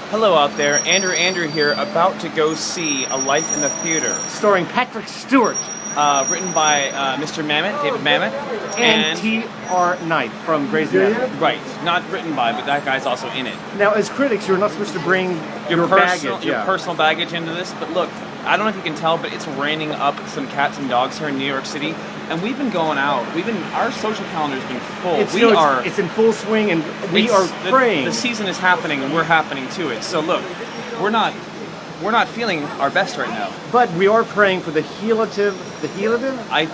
Hello out there, Andrew here, about to go see A Life in the Theatre. Starring Patrick Stewart. Written by Mr. Mamet, David Mamet. And T.R. Knight from Grey's Anatomy. Right, not written by, but that guy's also in it. Now, as critics, you're not supposed to bring your personal baggage into this, but look, I don't know if you can tell, but it's raining up some cats and dogs here in New York City, and we've been going out. Our social calendar's been full. It's in full swing, and we are praying. The season is happening, and we're happening to it. So look, we're not feeling our best right now. But we are praying for the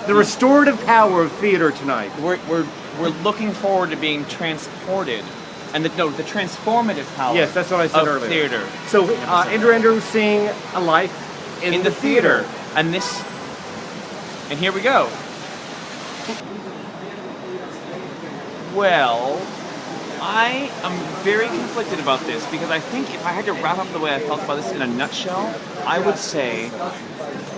restorative power of theater tonight. We're looking forward to being transported, and the transformative power. Yes, that's what I said of earlier. Theater. So Andrew seeing A Life in the theater, and here we go. Well, I am very conflicted about this because I think if I had to wrap up the way I felt about this in a nutshell, I would say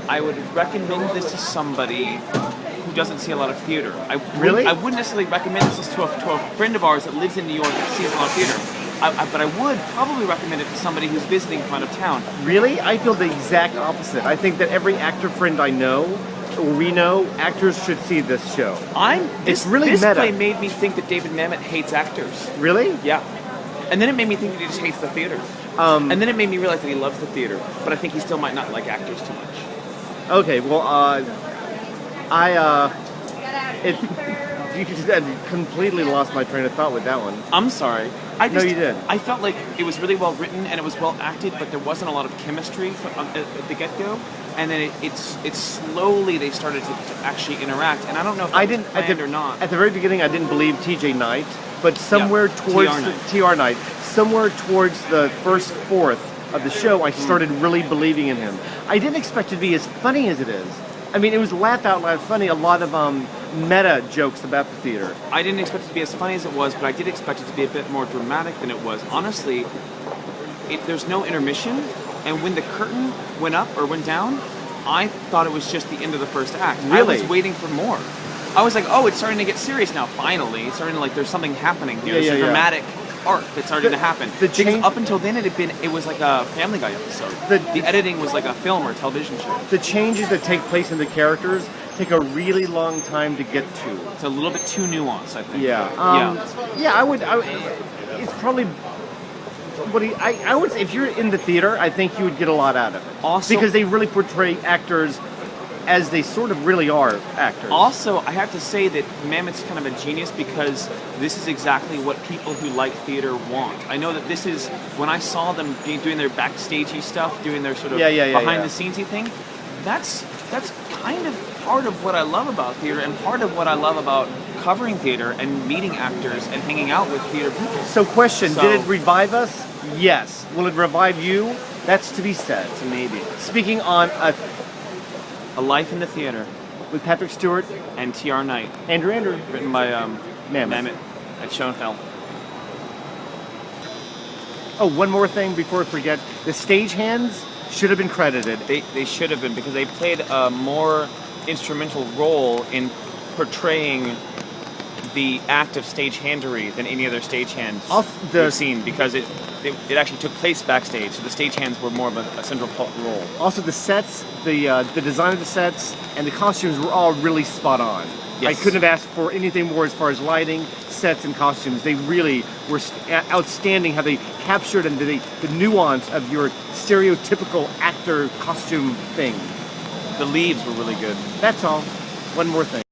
I would recommend this to somebody who doesn't see a lot of theater. I wouldn't necessarily recommend this to a friend of ours that lives in New York that sees a lot of theater. But I would probably recommend it to somebody who's visiting from out of town. Really? I feel the exact opposite. I think that every actor friend I know, or we know, actors should see this show. This play made me think that David Mamet hates actors. Really? Yeah. And then it made me think that he just hates the theater. And then it made me realize that he loves the theater, but I think he still might not like actors too much. Okay, well, you just completely lost my train of thought with that one. I'm sorry. No, you did. I felt like it was really well written and it was well acted, but there wasn't a lot of chemistry at the get-go. And then it slowly they started to actually interact. And I don't know if that was planned or not. At the very beginning, I didn't believe T.J. Knight, but somewhere towards T.R. Knight, somewhere towards the first fourth of the show, I started really believing in him. I didn't expect it to be as funny as it is. I mean, it was laugh out loud funny. A lot of meta jokes about the theater. I didn't expect it to be as funny as it was, but I did expect it to be a bit more dramatic than it was. Honestly, there's no intermission, and when the curtain went up or went down, I thought it was just the end of the first act. Really? I was waiting for more. I was like, oh, it's starting to get serious now. Finally, it's starting to there's something happening here. There's a dramatic arc that's starting to happen. Because up until then, it was like a Family Guy episode. The editing was like a film or television show. The changes that take place in the characters take a really long time to get to. It's a little bit too nuanced, I think. Yeah. I would. It's probably. I would say if you're in the theater, I think you would get a lot out of it. Also, because they really portray actors as they sort of really are actors. Also, I have to say that Mamet's kind of a genius because this is exactly what people who like theater want. I know that this is, when I saw them doing their backstagey stuff, doing their sort of behind-the-scenesy thing, that's kind of part of what I love about theater and part of what I love about covering theater and meeting actors and hanging out with theater people. So did it revive us? Yes. Will it revive you? That's to be said. It's a maybe. Speaking on A Life in the Theater with Patrick Stewart and T.R. Knight. Andrew. Written by Mamet at Schoenfeld. Oh, one more thing before I forget. The stagehands should have been credited. They should have been because they played a more instrumental role in portraying the act of stagehandery than any other stagehand we've seen because it actually took place backstage, so the stagehands were more of a central role. Also, the sets, the design of the sets, and the costumes were all really spot on. Yes. I couldn't have asked for anything more as far as lighting, sets, and costumes. They really were outstanding how they captured the nuance of your stereotypical actor costume thing. The leaves were really good. That's all. One more thing.